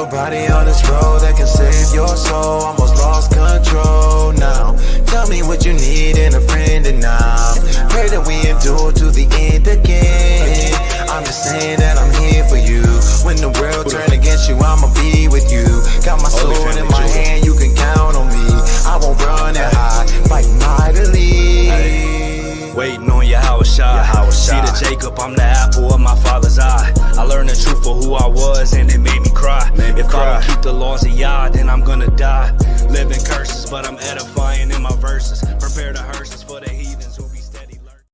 nobody on this road that can save your soul. Almost lost control now. Tell me what you need in a friend and now. Pray that we endure to the end again. I'm just saying that I'm here for you. When the world turn against you, I'ma be with you. Got my sword in my hand, you can count on me. I won't run and hide, fight mightily. Waiting on your house shot. See the Jacob, I'm the apple of my father's eye. I learned the truth for who I was and it made me cry. If I don't keep the laws of Yah, then I'm gonna die. Living curses, but I'm edifying in my verses. Prepare the hearses for the heathens who be steady learning.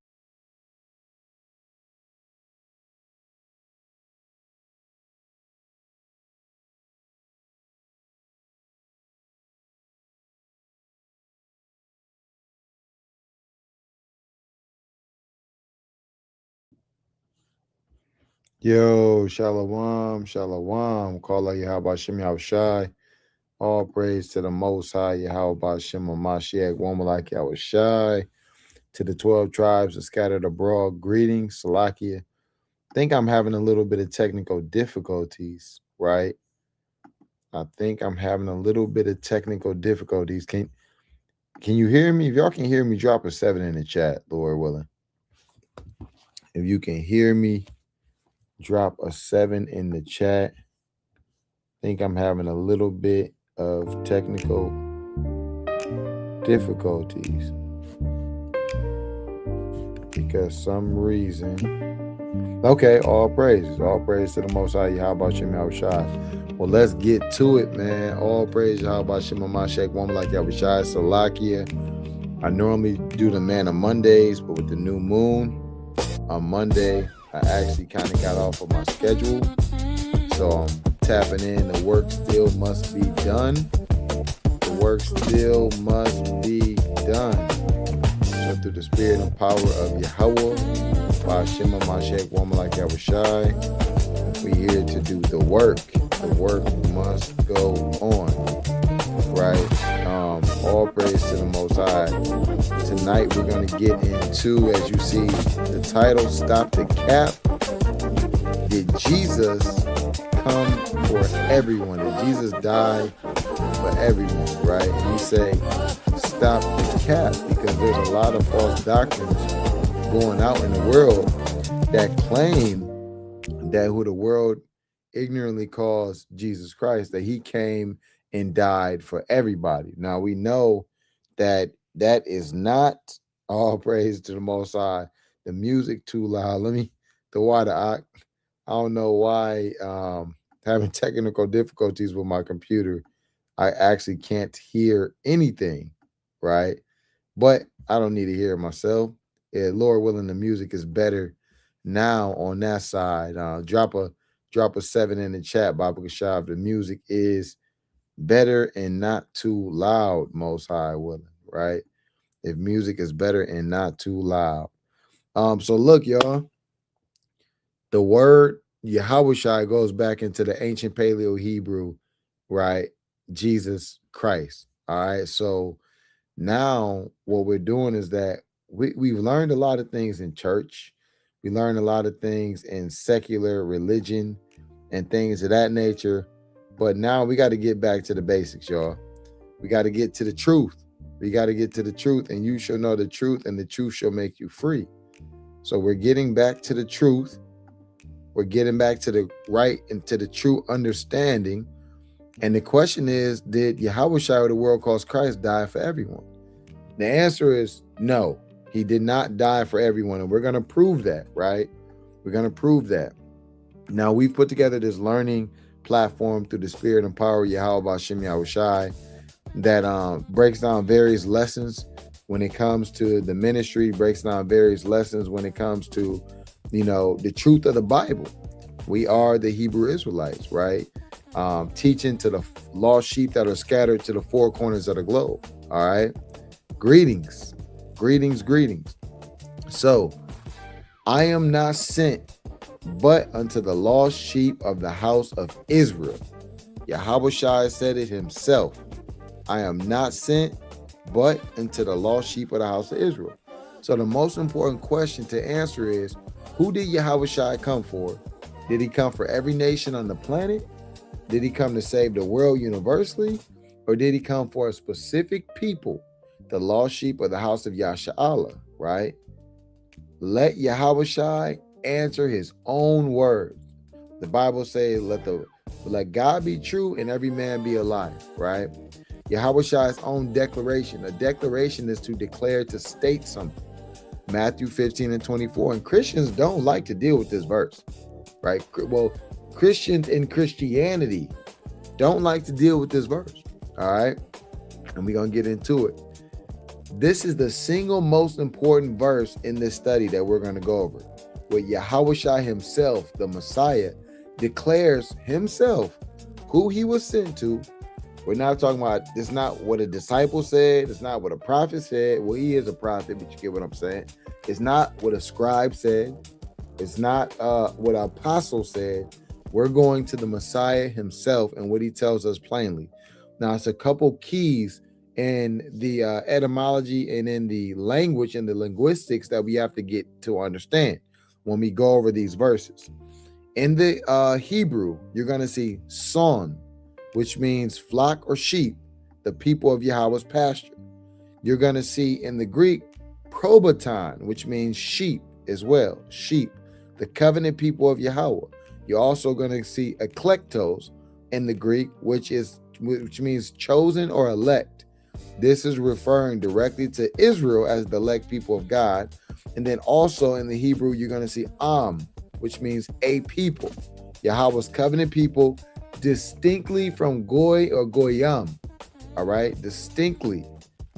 Yo, Shalom, Shalom. Call out Yahweh Shem Yahushai. All praise to the Most High, Yahweh Shem Mashiach, Womalak Yahushai. To the 12 tribes that scattered abroad, greetings, Salakia. I think I'm having a little bit of technical difficulties, right? I think I'm having a little bit of technical difficulties. Can you hear me? If y'all can hear me, drop a 7 in the chat, Lord willing. If you can hear me, drop a 7 in the chat. I think I'm having a little bit of technical difficulties because some reason. Okay, all praise to the Most High, Yahweh Shem Yahushai. Well, let's get to it, man. All praise Yahweh Shem Mashiach, woman like Yahushai, Salakia. I normally do the man on Mondays, but with the new moon on Monday, I actually kind of got off of my schedule. So I'm tapping in. The work still must be done. The work still must be done. So through the spirit and power of Yahweh, by Shema Mashiach, woman like Yahushai, we here to do the work. The work must go on. Right? All praise to the Most High. Tonight we're going to get into, as you see, the title, Stop the Cap. Did Jesus come for everyone? Did Jesus die for everyone, right? And we say, stop the cap, because there's a lot of false doctrines going out in the world that claim that who the world ignorantly calls Jesus Christ, that he came and died for everybody. Now we know that that is not. All praise to the Most High. The music too loud. I don't know why having technical difficulties with my computer. I actually can't hear anything, right? But I don't need to hear it myself. Lord willing, the music is better now on that side. Drop a 7 in the chat, Baba Kashav. The music is better and not too loud, Most High willing, right? If music is better and not too loud. So look, y'all. The word Yahushai goes back into the ancient Paleo Hebrew, right? Jesus Christ. All right. So now what we're doing is that we've learned a lot of things in church. We learned a lot of things in secular religion and things of that nature. But now we got to get back to the basics, y'all. We got to get to the truth. We got to get to the truth, and you shall know the truth, and the truth shall make you free. So we're getting back to the truth. We're getting back to the right and to the true understanding. And the question is, did Yahushua, the world calls Christ, die for everyone? The answer is no. He did not die for everyone. And we're going to prove that, right? We're going to prove that. Now, we've put together this learning platform through the spirit and power of Yahweh Shem Yahushai that breaks down various lessons when it comes to the ministry, breaks down various lessons when it comes to, the truth of the Bible. We are the Hebrew Israelites, right? Teaching to the lost sheep that are scattered to the four corners of the globe. All right. Greetings. So I am not sent but unto the lost sheep of the house of Israel. Yahushua said it himself. I am not sent but unto the lost sheep of the house of Israel. So the most important question to answer is, who did Yahushua come for? Did he come for every nation on the planet, Did he come to save the world universally? Or did he come for a specific people, the lost sheep of the house of Yasha'Allah, right? Let Yahushai answer his own words. The Bible says, let God be true and every man be a liar, right? Yahushai's own declaration. A declaration is to declare, to state something. Matthew 15 and 24. And Christians don't like to deal with this verse, right? Well, Christians in Christianity don't like to deal with this verse, all right? And we're going to get into it. This is the single most important verse in this study that we're going to go over, where Yahushua himself, the Messiah, declares himself who he was sent to. We're not talking about, it's not what a disciple said. It's not what a prophet said. Well, he is a prophet, but you get what I'm saying. It's not what a scribe said. It's not what an apostle said. We're going to the Messiah himself and what he tells us plainly. Now, it's a couple keys in the etymology and in the language and the linguistics that we have to get to understand when we go over these verses. In the Hebrew, you're going to see son, which means flock or sheep, the people of Yahweh's pasture. You're going to see in the Greek, probaton, which means sheep as well, sheep, the covenant people of Yahweh. You're also going to see eklektos in the Greek, which means chosen or elect. This is referring directly to Israel as the elect people of God. And then also in the Hebrew, you're going to see which means a people. Yahweh's covenant people, distinctly from Goy or Goyam. All right, distinctly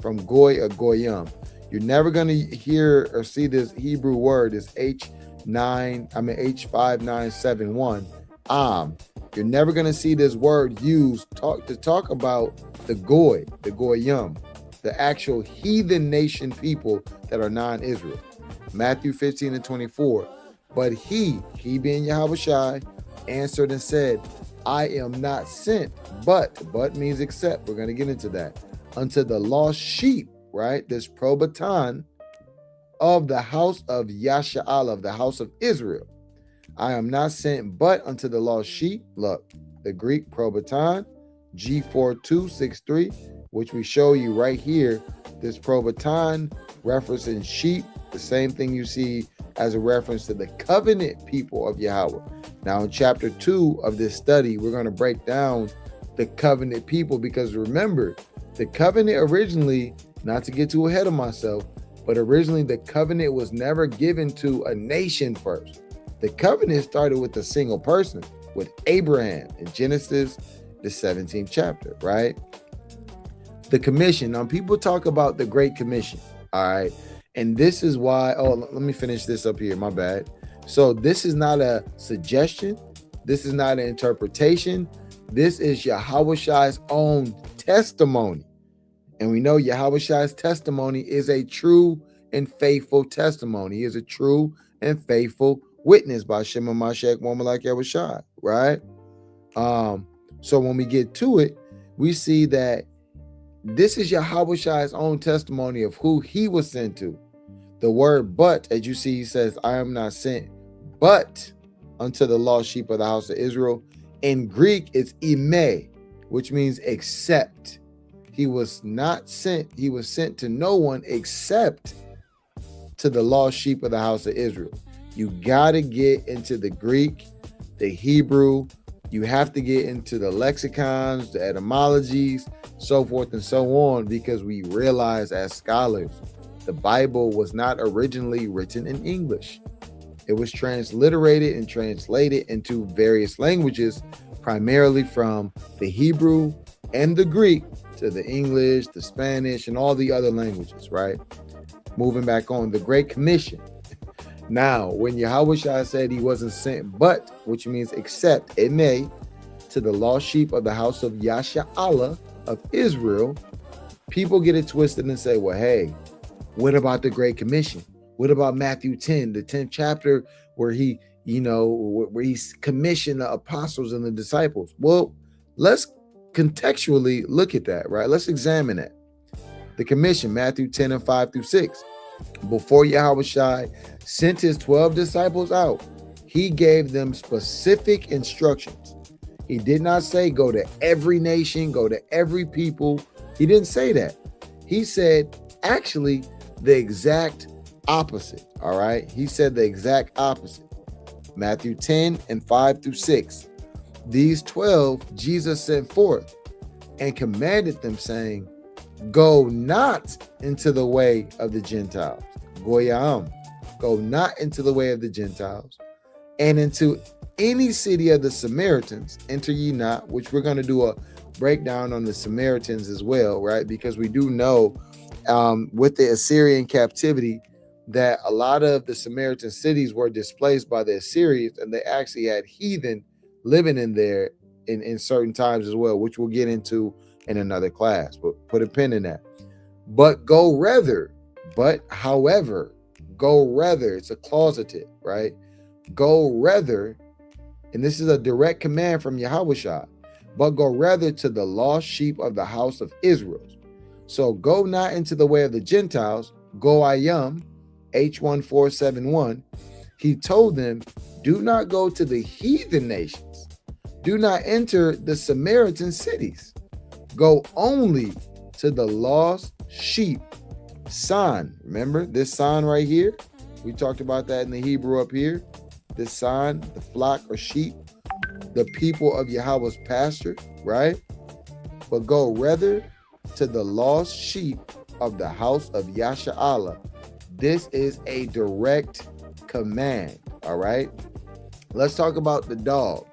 from Goy or Goyam. You're never going to hear or see this Hebrew word, this H5971. You're never going to see this word used to talk about the Goy, the Goyam, the actual heathen nation people that are non-Israel. Matthew 15 and 24. But he being Yahushai, answered and said, I am not sent, but means except. We're going to get into that. Unto the lost sheep, right? This probaton of the house of Yasha'Allah, of the house of Israel. I am not sent, but unto the lost sheep. Look, the Greek probaton, G4263, which we show you right here. This probaton referencing sheep, the same thing you see as a reference to the covenant people of Yahweh. Now in chapter 2 of this study, we're going to break down the covenant people, because remember, the covenant originally, not to get too ahead of myself, but originally the covenant was never given to a nation first. The covenant started with a single person, with Abraham in Genesis, the 17th chapter, right? The commission. Now people talk about the Great Commission, all right? And this is why, let me finish this up here, my bad. So this is not a suggestion. This is not an interpretation. This is Yahushai's own testimony. And we know Yahushai's testimony is a true and faithful testimony. He is a true and faithful witness by Shema Mashek, woman like Yahushai, right? So when we get to it, we see that this is Yahushai's own testimony of who he was sent to. The word but, as you see, he says, I am not sent but unto the lost sheep of the house of Israel. In Greek, it's ime, which means except. He was not sent. He was sent to no one except to the lost sheep of the house of Israel. You got to get into the Greek, the Hebrew. You have to get into the lexicons, the etymologies, so forth and so on, because we realize as scholars, the Bible was not originally written in English. It was transliterated and translated into various languages, primarily from the Hebrew and the Greek to the English, the Spanish, and all the other languages, right? Moving back on the Great Commission. Now, when Yahushua said he wasn't sent, but, which means except, it may, to the lost sheep of the house of Yasha'Allah of Israel, people get it twisted and say, well, hey, what about the Great Commission? What about Matthew 10, the 10th chapter where he, where he's commissioned the apostles and the disciples? Well, let's contextually look at that, right? Let's examine that. The commission, Matthew 10 and 5 through 6. Before Yahushua sent his 12 disciples out, he gave them specific instructions. He did not say go to every nation, go to every people. He didn't say that. He said actually the exact opposite. All right. He said the exact opposite. Matthew 10 and 5 through 6. These 12 Jesus sent forth and commanded them, saying, go not into the way of the Gentiles. Goyam. Go not into the way of the Gentiles, and into any city of the Samaritans enter ye not, which we're going to do a breakdown on the Samaritans as well, right? Because we do know with the Assyrian captivity that a lot of the Samaritan cities were displaced by the Assyrians, and they actually had heathen living in there in certain times as well, which we'll get into in another class, but put a pin in that. But go rather, but however, go rather, it's a causative, right? Go rather, and this is a direct command from Yahushua, but go rather to the lost sheep of the house of Israel. So go not into the way of the Gentiles, go I am, H1471. He told them, do not go to the heathen nations. Do not enter the Samaritan cities. Go only to the lost sheep. Son, remember this son right here? We talked about that in the Hebrew up here. This son, the flock or sheep, the people of Yahweh's pasture, right? But go rather to the lost sheep of the house of Yasha'Allah. This is a direct command, all right? Let's talk about the dog.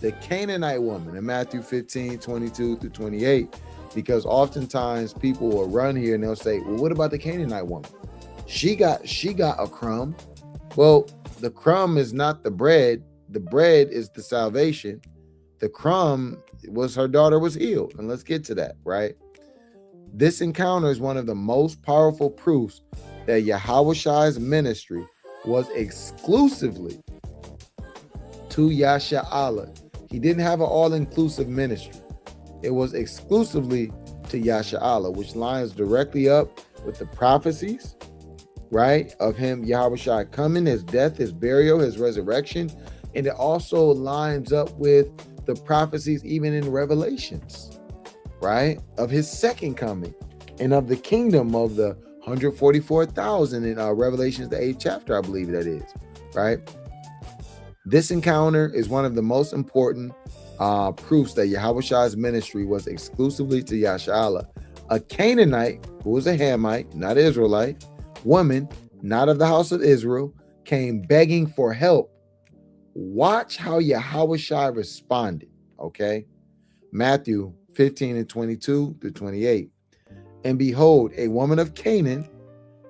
The Canaanite woman in Matthew 15, 22 through 28, because oftentimes people will run here and they'll say, well, what about the Canaanite woman? She got a crumb. Well, the crumb is not the bread. The bread is the salvation. The crumb was her daughter was healed. And let's get to that, right? This encounter is one of the most powerful proofs that Yahushua's ministry was exclusively to Yasha'Allah. He didn't have an all-inclusive ministry. It was exclusively to Yasha'Allah, which lines directly up with the prophecies, right, of him, Yahushua coming, his death, his burial, his resurrection. And it also lines up with the prophecies even in Revelations, right, of his second coming and of the kingdom of the 144,000 in Revelations, the 8th chapter, I believe that is, right? This encounter is one of the most important proofs that Yahushua's ministry was exclusively to Yasha'Allah. A Canaanite, who was a Hamite, not Israelite, woman, not of the house of Israel, came begging for help. Watch how Yahushua responded, okay? Matthew 15 and 22 through 28. And behold, a woman of Canaan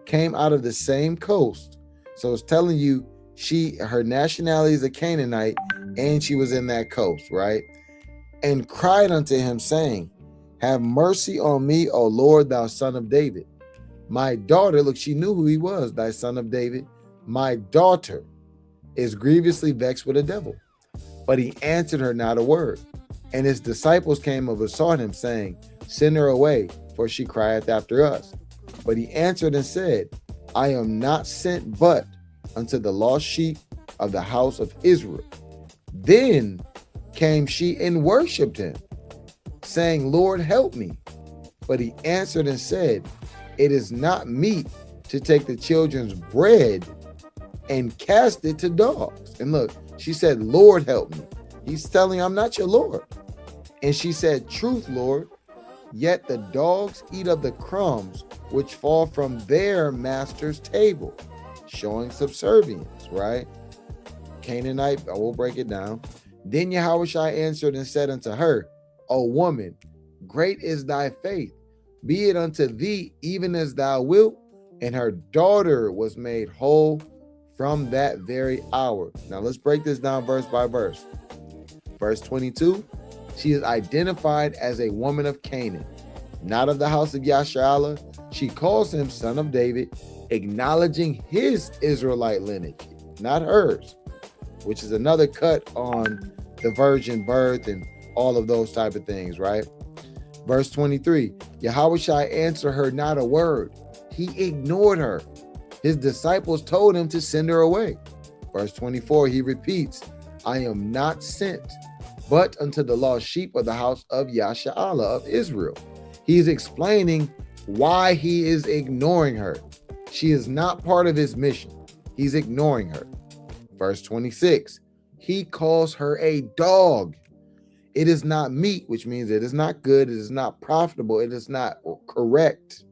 came out of the same coast. So it's telling you her nationality is a Canaanite, and she was in that coast, right? And cried unto him, saying, have mercy on me, O Lord, thou son of David. My daughter, look, she knew who he was, thy son of David. My daughter is grievously vexed with a devil. But he answered her not a word. And his disciples came and besought him, saying, send her away, for she crieth after us. But he answered and said, I am not sent but unto the lost sheep of the house of Israel. Then came she and worshipped him, saying, Lord, help me. But he answered and said, it is not meet to take the children's bread and cast it to dogs. And look, she said, Lord, help me. He's telling, I'm not your Lord. And she said, truth, Lord, yet the dogs eat of the crumbs which fall from their master's table, showing subservience, right? Canaanite, I will break it down. Then Yahushua answered and said unto her, O woman, great is thy faith, be it unto thee even as thou wilt. And her daughter was made whole from that very hour. Now let's break this down verse by verse. Verse 22, she is identified as a woman of Canaan, not of the house of Yasha'Allah. She calls him son of David, acknowledging his Israelite lineage, not hers, which is another cut on the virgin birth and all of those type of things, right? Verse 23, Yahushua answered her not a word. He ignored her. His disciples told him to send her away. Verse 24, he repeats, I am not sent but unto the lost sheep of the house of Yasha'Allah of Israel. He's explaining why he is ignoring her. She is not part of his mission. He's ignoring her. Verse 26, he calls her a dog. It is not meat, which means it is not good, it is not profitable, it is not correct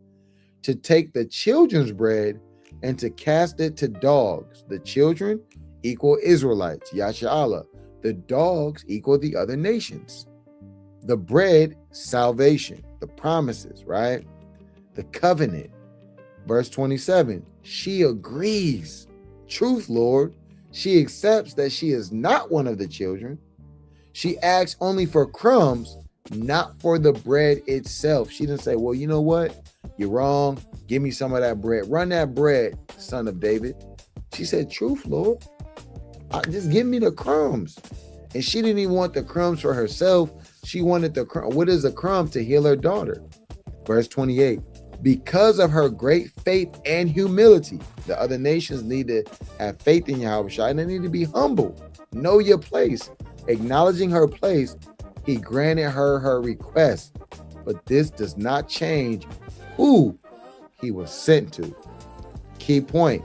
to take the children's bread and to cast it to dogs. The children equal Israelites, Yasha'Allah. The dogs equal the other nations. The bread, salvation, the promises, right? The covenant. Verse 27, she agrees. Truth, Lord. She accepts that she is not one of the children. She asks only for crumbs, not for the bread itself. She didn't say, well, you know what? You're wrong. Give me some of that bread. Run that bread, son of David. She said, truth, Lord. Just give me the crumbs. And she didn't even want the crumbs for herself. She wanted the crumb. What is a crumb? To heal her daughter. Verse 28. Because of her great faith and humility, the other nations need to have faith in Yahweh and they need to be humble. Know your place. Acknowledging her place, he granted her request. But this does not change who he was sent to. Key point.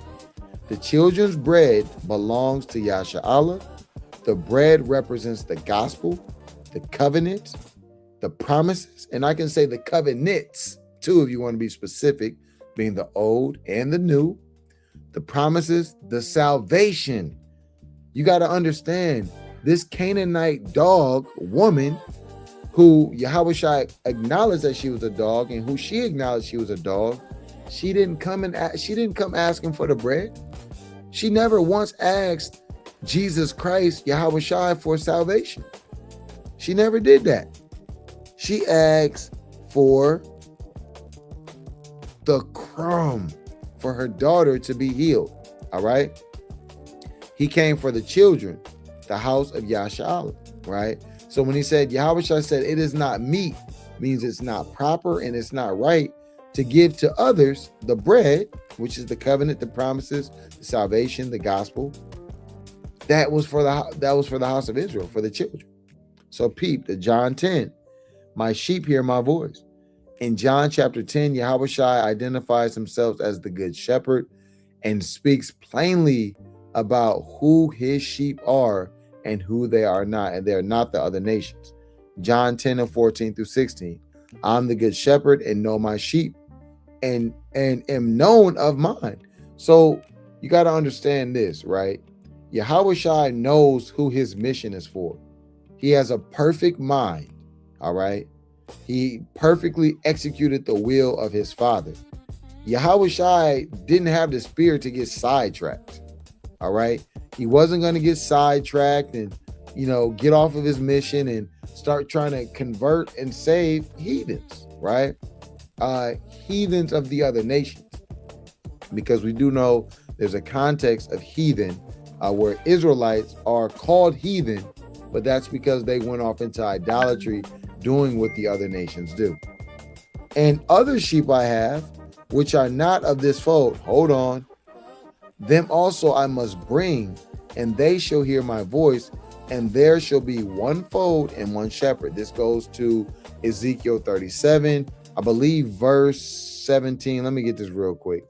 The children's bread belongs to Yasha'Allah. The bread represents the gospel, the covenant, the promises, and I can say the covenants too, if you want to be specific, being the old and the new, the promises, the salvation. You got to understand this Canaanite dog woman who Yahweh acknowledged that she was a dog and who she acknowledged she was a dog. She didn't come asking for the bread. She never once asked Jesus Christ, Yahweh for salvation. She never did that. She asked for the crumb for her daughter to be healed. All right. He came for the children, the house of Yasha'Allah, right? So when he said, Yahweh said, it is not meat, means it's not proper and it's not right to give to others the bread, which is the covenant, the promises, the salvation, the gospel. That was for the house of Israel, for the children. So peep the John 10, my sheep hear my voice. In John chapter 10, Yahweh identifies himself as the good shepherd and speaks plainly about who his sheep are and who they are not, and they're not the other nations. John 10 and 14 through 16. I'm the good shepherd and know my sheep and am known of mine. So you got to understand this, right? Yahweh knows who his mission is for. He has a perfect mind, all right? He perfectly executed the will of his father. Yahweh didn't have the spirit to get sidetracked, all right? He wasn't going to get sidetracked and, get off of his mission and start trying to convert and save heathens, right? Heathens of the other nations. Because we do know there's a context of heathen where Israelites are called heathen, but that's because they went off into idolatry, doing what the other nations do. And other sheep I have, which are not of this fold, hold on, them also I must bring, and they shall hear my voice, and there shall be one fold and one shepherd. This goes to Ezekiel 37, I believe verse 17. Let me get this real quick.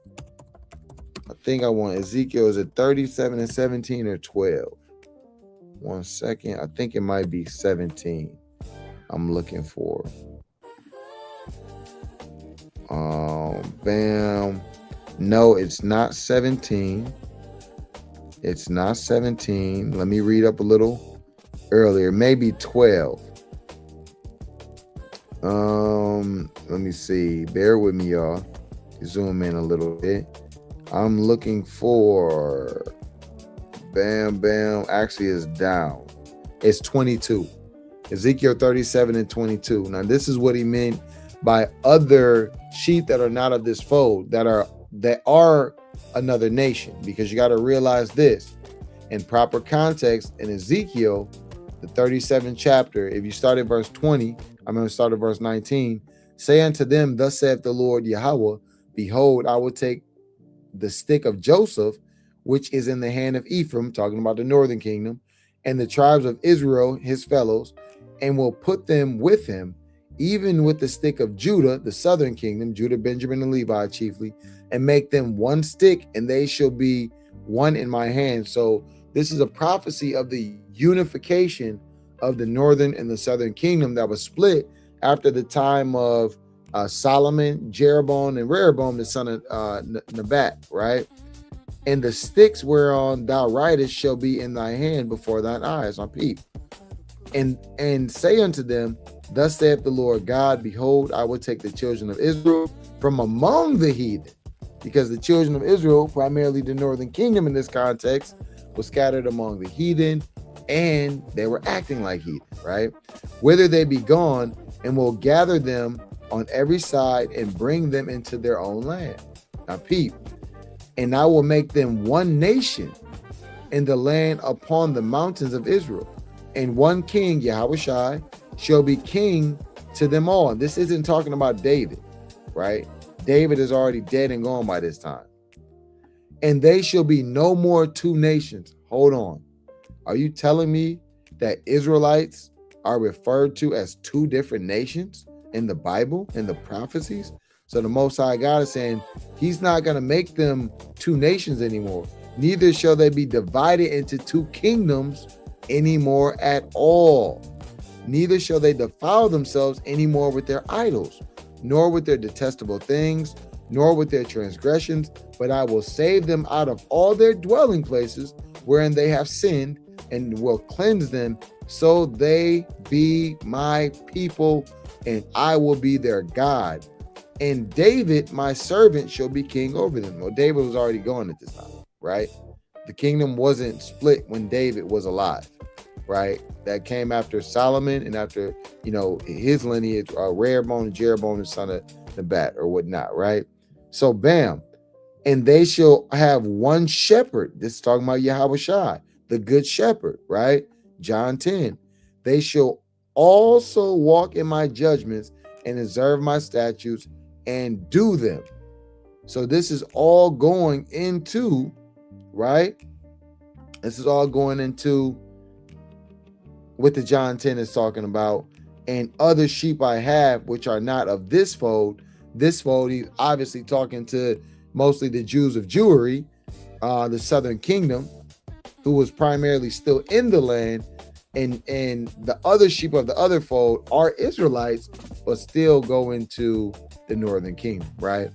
I think I want Ezekiel, is it 37 and 17 or 12? 1 second. I think it might be 17. I'm looking for. Bam. No, it's not 17. It's not 17. Let me read up a little earlier. Maybe 12. Let me see. Bear with me, y'all. Zoom in a little bit. I'm looking for. Bam. Actually, it's down. It's 22. Ezekiel 37 and 22. Now, this is what he meant by other sheep that are not of this fold, that are another nation, because you got to realize this in proper context. In Ezekiel, the 37th chapter, if you start at verse 20, I'm going to start at verse 19. Say unto them, thus saith the Lord Yahweh, behold, I will take the stick of Joseph, which is in the hand of Ephraim, talking about the northern kingdom, and the tribes of Israel, his fellows, and will put them with him, even with the stick of Judah, the southern kingdom, Judah, Benjamin, and Levi chiefly, and make them one stick, and they shall be one in my hand. So this is a prophecy of the unification of the northern and the southern kingdom that was split after the time of Solomon, Jeroboam, and Rehoboam, the son of Nebat, right? And the sticks whereon thou writest shall be in thy hand before thine eyes, on peep. And say unto them, thus saith the Lord God, behold, I will take the children of Israel from among the heathen, because the children of Israel, primarily the northern kingdom in this context, was scattered among the heathen, and they were acting like heathen, right? Whither they be gone, and will gather them on every side and bring them into their own land. Now peep, and I will make them one nation in the land upon the mountains of Israel, and one king, Yahushai, shall be king to them all. And this isn't talking about David, right? David is already dead and gone by this time. And they shall be no more two nations. Hold on. Are you telling me that Israelites are referred to as two different nations in the Bible, in the prophecies? So the Most High God is saying he's not going to make them two nations anymore. Neither shall they be divided into two kingdoms anymore at all. Neither shall they defile themselves anymore with their idols, nor with their detestable things, nor with their transgressions, but I will save them out of all their dwelling places wherein they have sinned, and will cleanse them, so they be my people, and I will be their God. And David, my servant, shall be king over them. Well, David was already gone at this time, right? The kingdom wasn't split when David was alive, right? That came after Solomon and after, his lineage, Rehoboam and Jeroboam, the son of Nebat or whatnot, right? So bam. And they shall have one shepherd. This is talking about Yahushua, the good shepherd, right? John 10. They shall also walk in my judgments and observe my statutes and do them. So this is all going into, right? This is all going into what the John 10 is talking about. And other sheep I have, which are not of this fold. This fold, he's obviously talking to mostly the Jews of Jewry, the southern kingdom, who was primarily still in the land, and the other sheep of the other fold are Israelites, but still go into the northern kingdom, right?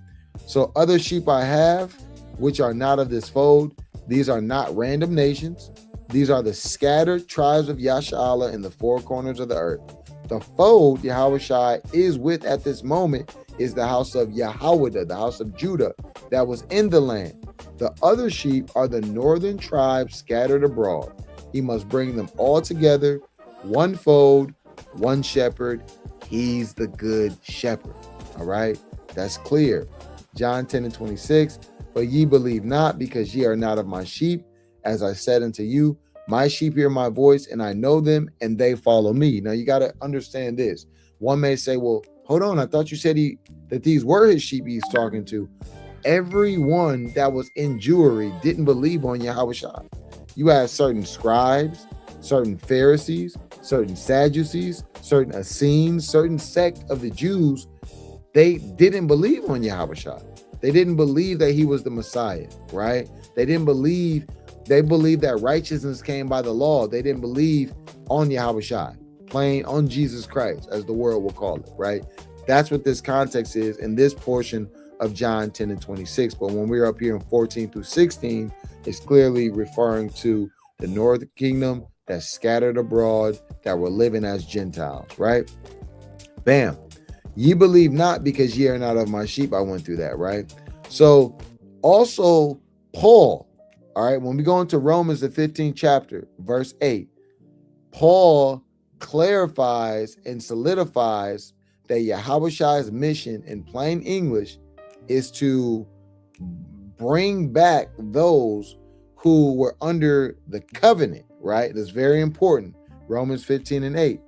So other sheep I have, which are not of this fold. These are not random nations. These are the scattered tribes of Yashala in the four corners of the earth. The fold Yahushua is with at this moment is the house of Yahweh, the house of Judah that was in the land. The other sheep are the northern tribes scattered abroad. He must bring them all together, one fold, one shepherd. He's the good shepherd. All right, that's clear. John 10 and 26. But ye believe not, because ye are not of my sheep. As I said unto you, my sheep hear my voice, and I know them, and they follow me. Now you got to understand this. One may say, well, hold on, I thought you said that these were his sheep he's talking to. Everyone that was in Jewry didn't believe on Yahushua. You had certain scribes, certain Pharisees, certain Sadducees, certain Essenes, certain sect of the Jews. They didn't believe on Yahushua. They didn't believe that he was the Messiah, right? They believed that righteousness came by the law. They didn't believe on Yahushua, plain on Jesus Christ, as the world will call it, right? That's what this context is in this portion of John 10 and 26. But when we're up here in 14 through 16, it's clearly referring to the northern kingdom that's scattered abroad, that were living as Gentiles, right? Bam. Ye believe not, because ye are not of my sheep. I went through that, right? So also Paul, all right, when we go into Romans, the 15th chapter, verse 8, Paul clarifies and solidifies that Yahushua's mission in plain English is to bring back those who were under the covenant, right? That's very important. Romans 15 and 8.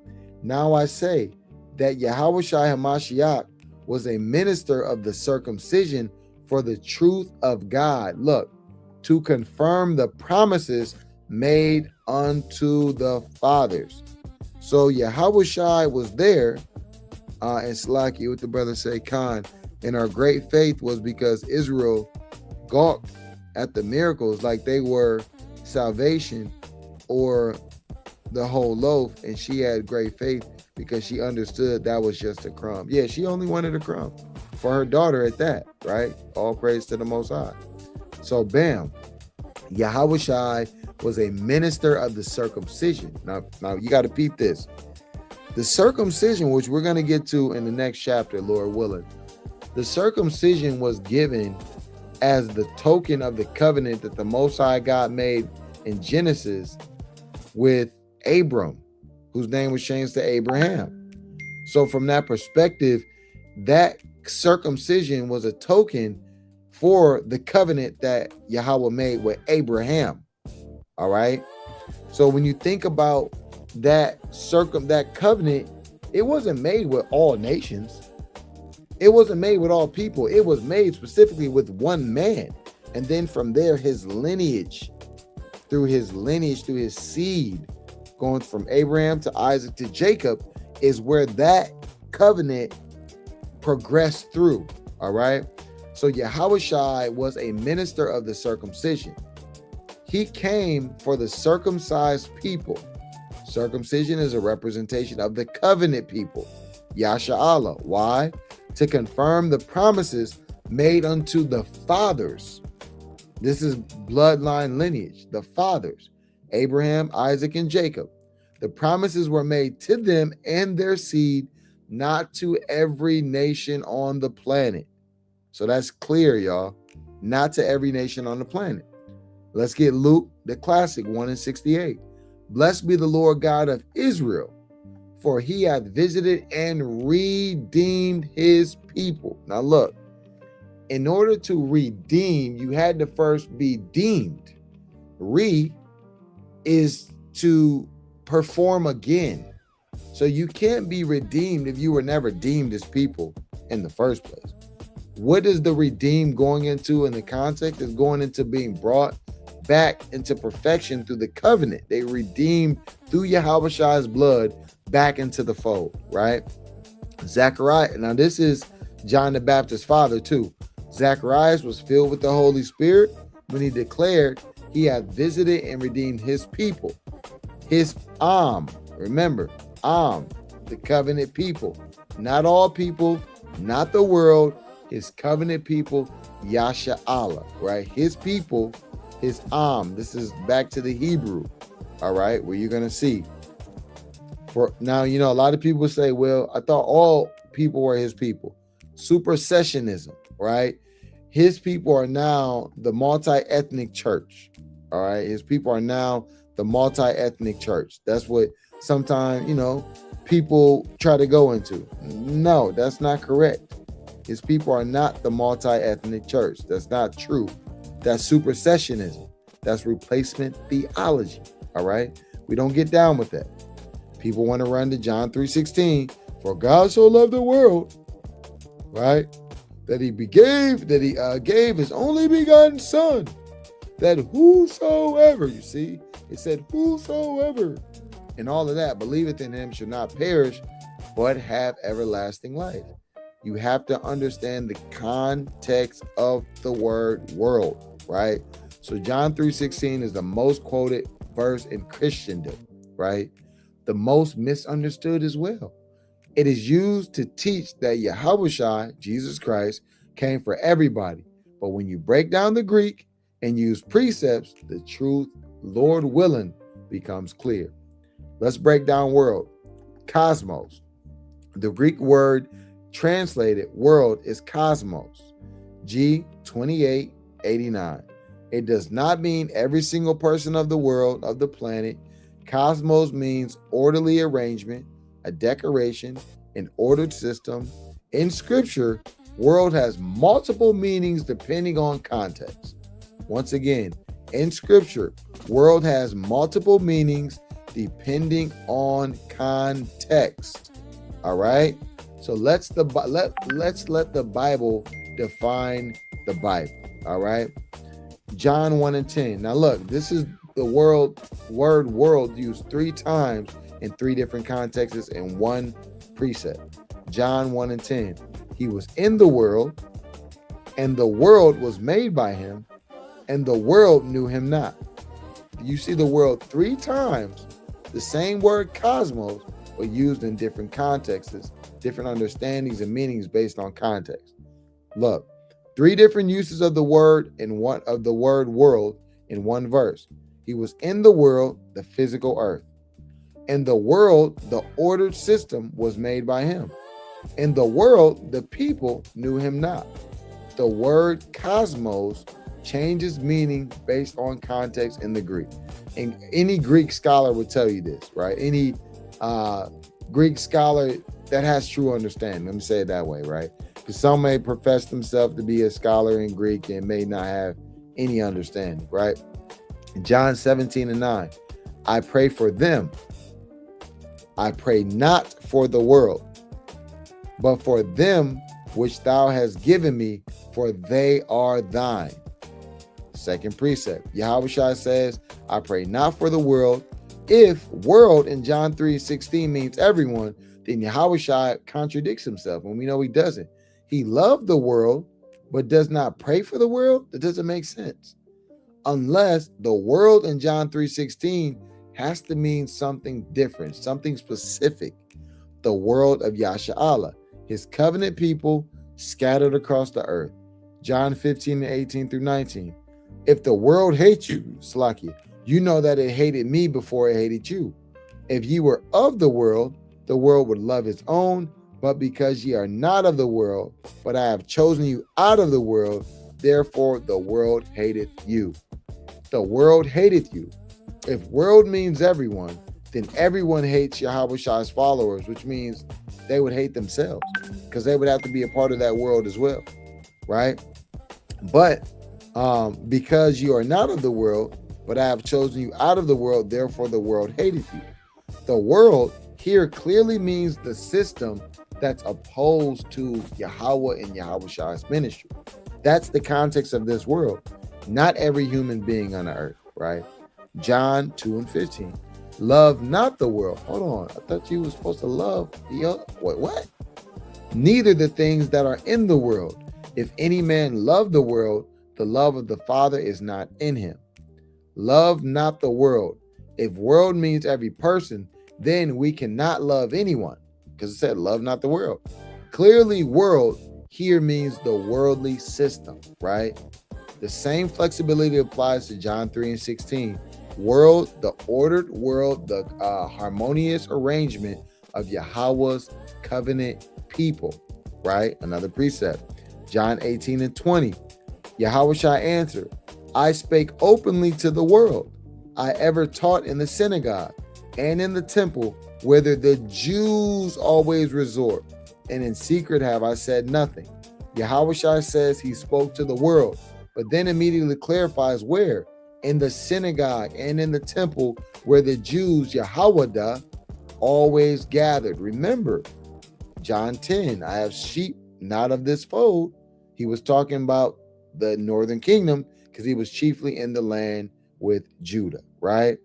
Now I say that Yahushua HaMashiach was a minister of the circumcision for the truth of God. Look, to confirm the promises made unto the fathers. So Yahushai was there, and Slaki, what the brother say, Khan, and our great faith was because Israel gawked at the miracles like they were salvation or the whole loaf, and she had great faith because she understood that was just a crumb. Yeah, she only wanted a crumb for her daughter at that, right? All praise to the Most High. So bam, Yahushai was a minister of the circumcision. Now you got to peep this. The circumcision, which we're going to get to in the next chapter, Lord willing, the circumcision was given as the token of the covenant that the Most High God made in Genesis with Abram, whose name was changed to Abraham. So from that perspective, that circumcision was a token for the covenant that Yahweh made with Abraham. All right. So when you think about that covenant, it wasn't made with all nations. It wasn't made with all people. It was made specifically with one man. And then from there, his lineage, through his seed, going from Abraham to Isaac to Jacob, is where that covenant progressed through. All right. So Yahushai was a minister of the circumcision. He came for the circumcised people. Circumcision is a representation of the covenant people. Yasha Allah. Why? To confirm the promises made unto the fathers. This is bloodline lineage, the fathers, Abraham, Isaac, and Jacob. The promises were made to them and their seed, not to every nation on the planet. So that's clear, y'all. Not to every nation on the planet. Let's get Luke, the classic, 1:68. Blessed be the Lord God of Israel, for he hath visited and redeemed his people. Now look, in order to redeem, you had to first be deemed. Re is to perform again. So you can't be redeemed if you were never deemed as people in the first place. What is the redeemed going into in the context? Is going into being brought back into perfection through the covenant. They redeemed through Yahushai's blood back into the fold, right? Zachariah, now this is John the Baptist's father too. Zacharias was filled with the Holy Spirit when he declared he had visited and redeemed his people. His remember, the covenant people. Not all people, not the world, his covenant people, Yasha Allah, right? His people, his this is back to the Hebrew, all right, where you're going to see. For now, you know, a lot of people say, well, I thought all people were his people. Supersessionism, right? His people are now the multi-ethnic church, all right? His people are now the multi-ethnic church. That's what sometimes, you know, people try to go into. No, that's not correct. His people are not the multi-ethnic church. That's not true. That's supersessionism. That's replacement theology, all right? We don't get down with that. People want to run to John 3:16, for God so loved the world, right? That he gave his only begotten son, that whosoever, you see, it said whosoever, and all of that, believeth in him shall not perish, but have everlasting life. You have to understand the context of the word world, right? So John 3:16 is the most quoted verse in Christendom, right? The most misunderstood as well. It is used to teach that Yahushua, Jesus Christ, came for everybody. But when you break down the Greek and use precepts, the truth, Lord willing, becomes clear. Let's break down world. Cosmos. The Greek word translated world is cosmos. G2889. It does not mean every single person of the world, of the planet. Cosmos means orderly arrangement, a decoration, an ordered system. In scripture, world has multiple meanings depending on context. Once again, in scripture, world has multiple meanings depending on context. All right? So let's let the Bible define the Bible. All right? John 1:10. Now look, this is the word world used 3 times in 3 different contexts in one precept. John 1 and 10. He was in the world, and the world was made by him, and the world knew him not. You see the world 3 times. The same word cosmos, but used in different contexts, different understandings and meanings based on context. Look, 3 different uses of the word world in one verse. He was in the world, the physical earth. In the world, the ordered system was made by him. In the world, the people knew him not. The word cosmos changes meaning based on context in the Greek. And any Greek scholar would tell you this, right? Any Greek scholar that has true understanding, let me say it that way, right? Because some may profess themselves to be a scholar in Greek and may not have any understanding, right? In John 17 and 9, I pray for them. I pray not for the world, but for them which thou hast given me, for they are thine. Second precept, Yahushua says, I pray not for the world. If world in John 3:16 means everyone, then Yahushua contradicts himself, and we know he doesn't. He loved the world, but does not pray for the world. That doesn't make sense. Unless the world in John 3:16 has to mean something different, something specific. The world of Yasha'Allah, his covenant people scattered across the earth. John 15 and 18 through 19. If the world hates you, Slakia, you know that it hated me before it hated you. If ye were of the world would love its own, but because ye are not of the world, but I have chosen you out of the world, therefore the world hateth you. The world hateth you. If world means everyone, then everyone hates Yahweh's followers, which means they would hate themselves because they would have to be a part of that world as well, right? But because you are not of the world, but I have chosen you out of the world, therefore the world hateth you. The world here clearly means the system that's opposed to Yahweh and Yahweh's ministry. That's the context of this world. Not every human being on the earth, right? John 2 and 15. Love not the world. Hold on. I thought you were supposed to love the other. Wait, what? Neither the things that are in the world. If any man love the world, the love of the Father is not in him. Love not the world. If world means every person, then we cannot love anyone, because it said love not the world. Clearly, world here means the worldly system, right? The same flexibility applies to John 3 and 16. World, the ordered world, the harmonious arrangement of Yahweh's covenant people, right? Another precept. John 18 and 20. Yahushua answered, I spake openly to the world. I ever taught in the synagogue and in the temple, whither the Jews always resort, and in secret have I said nothing. Yahushua says he spoke to the world, but then immediately clarifies where. In the synagogue and in the temple where the Jews, Yahweh, always gathered. Remember, John 10, I have sheep not of this fold. He was talking about the northern kingdom because he was chiefly in the land with Judah, right?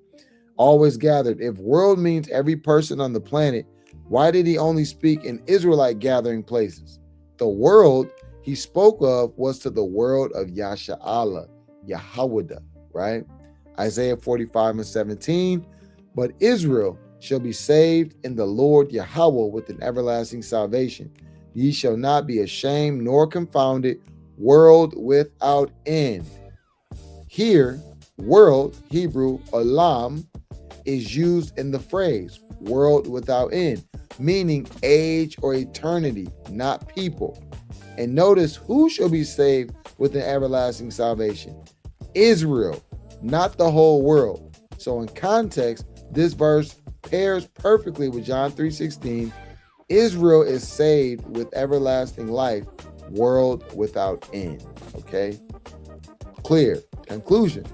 Always gathered. If world means every person on the planet, why did he only speak in Israelite gathering places? The world he spoke of was to the world of Yasha'Allah, Yahweh, right? Isaiah 45 and 17. But Israel shall be saved in the Lord Yahweh with an everlasting salvation. Ye shall not be ashamed nor confounded, world without end. Here, world, Hebrew, olam, is used in the phrase world without end, meaning age or eternity, not people. And notice who shall be saved with an everlasting salvation? Israel, not the whole world. So in context, this verse pairs perfectly with John 3:16. Israel is saved with everlasting life, world without end. Okay? Clear. Conclusion.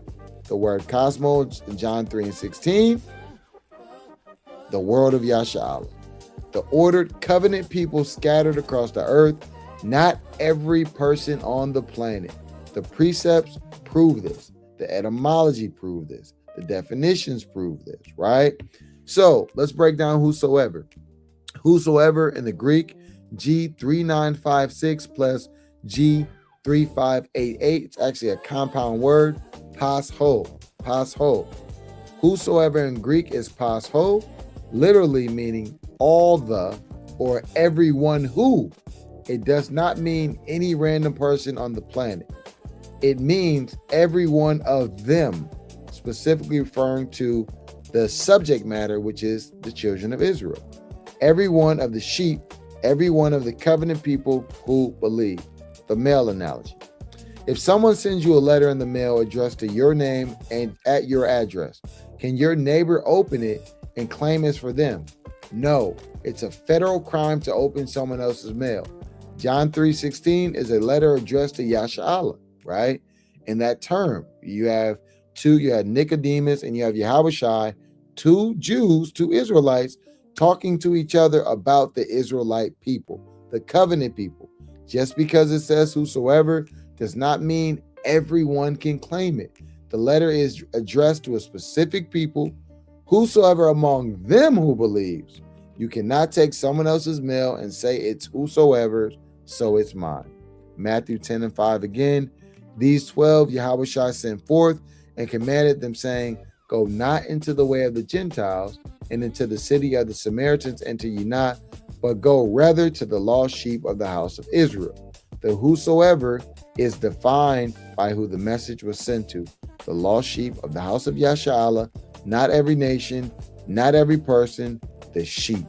The word cosmos in John 3 and 16. The world of Yasha'Allah. The ordered covenant people scattered across the earth. Not every person on the planet. The precepts prove this. The etymology prove this. The definitions prove this, right? So let's break down whosoever. Whosoever in the Greek, G3956 plus G3588. It's actually a compound word, pasho, pasho. Whosoever in Greek is pasho, literally meaning all the or everyone who. It does not mean any random person on the planet. It means every one of them, specifically referring to the subject matter, which is the children of Israel. Every one of the sheep, every one of the covenant people who believe. The male analogy. If someone sends you a letter in the mail addressed to your name and at your address, can your neighbor open it and claim it's for them? No, it's a federal crime to open someone else's mail. John 3:16 is a letter addressed to Yasha'Allah, right? In that term, you have Nicodemus and you have Yahushua, two Jews, two Israelites, talking to each other about the Israelite people, the covenant people. Just because it says whosoever does not mean everyone can claim it. The letter is addressed to a specific people, whosoever among them who believes. You cannot take someone else's mail and say it's whosoever's, so it's mine. Matthew 10:5 again. These 12 Yahushua sent forth and commanded them, saying, go not into the way of the Gentiles, and into the city of the Samaritans enter ye not, but go rather to the lost sheep of the house of Israel. The whosoever is defined by who the message was sent to. The lost sheep of the house of Yasha'Allah, not every nation, not every person, the sheep.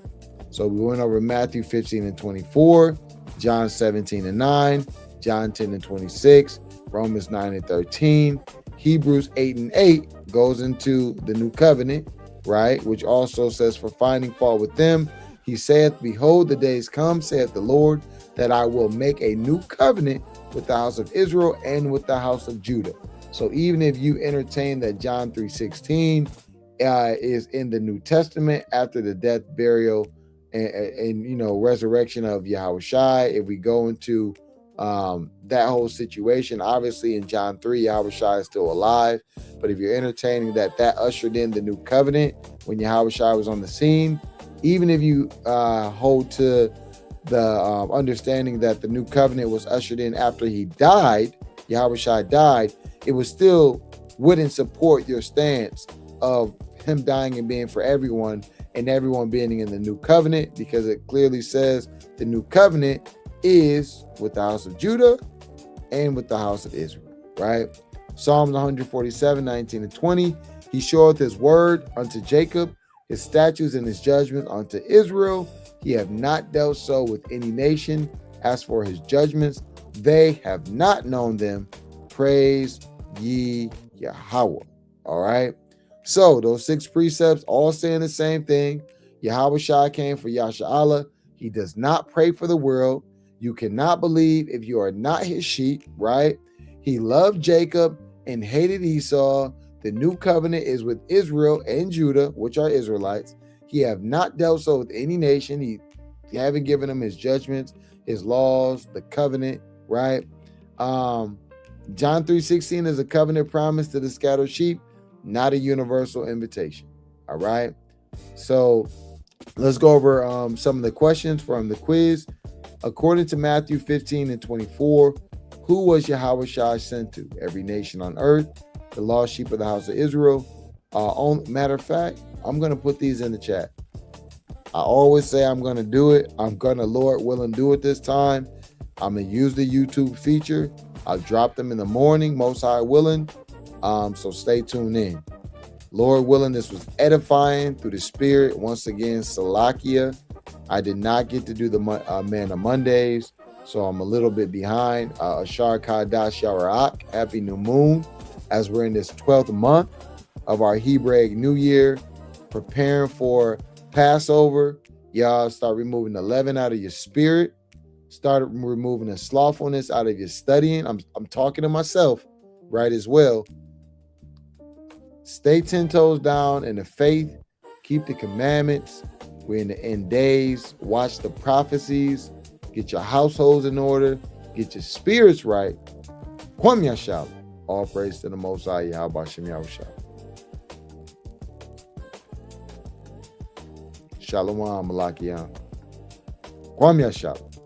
So we went over Matthew 15:24, John 17:9, John 10:26, Romans 9:13, Hebrews 8:8 goes into the new covenant, right? Which also says, for finding fault with them, he saith, behold, the days come, saith the Lord, that I will make a new covenant with the house of Israel and with the house of Judah. So even if you entertain that John 3:16 is in the New Testament after the death, burial, and resurrection of Yahushua, if we go into that whole situation, obviously in John 3, Yahushua is still alive. But if you're entertaining that ushered in the new covenant when Yahushua was on the scene, even if you hold to the understanding that the new covenant was ushered in after he died, Yahushua died, it was still wouldn't support your stance of him dying and being for everyone and everyone being in the new covenant, because it clearly says the new covenant is with the house of Judah and with the house of Israel, right? Psalms 147:19-20. He showeth his word unto Jacob, his statutes and his judgments unto Israel. He have not dealt so with any nation. As for his judgments, they have not known them. Praise ye Yahweh. All right. So those 6 precepts all saying the same thing. Yahushua came for Yasha'Allah. He does not pray for the world. You cannot believe if you are not his sheep, right? He loved Jacob and hated Esau. The new covenant is with Israel and Judah, which are Israelites. He have not dealt so with any nation. He haven't given them his judgments, his laws, the covenant, right? John 3:16 is a covenant promise to the scattered sheep, not a universal invitation. All right. So let's go over some of the questions from the quiz. According to Matthew 15:24, who was Yahushua sent to? Every nation on earth, the lost sheep of the house of Israel. Matter of fact, I'm going to put these in the chat. I always say I'm going to do it. I'm going to, Lord willing, do it this time. I'm going to use the YouTube feature. I'll drop them in the morning, most high willing. So stay tuned in. Lord willing, this was edifying through the spirit. Once again, Salakia. I did not get to do the Manna Mondays, so I'm a little bit behind. Ashar Kadash Yarak, happy new moon, as we're in this 12th month of our Hebraic New Year, preparing for Passover. Y'all start removing the leaven out of your spirit. Start removing the slothfulness out of your studying. I'm talking to myself, right, as well. Stay 10 toes down in the faith. Keep the commandments. We're in the end days. Watch the prophecies. Get your households in order. Get your spirits right. Kwam Yashal. All praise to the Most High. Yahweh Shem Yahushua. Shalom, Malakiam. Kwame Shalom.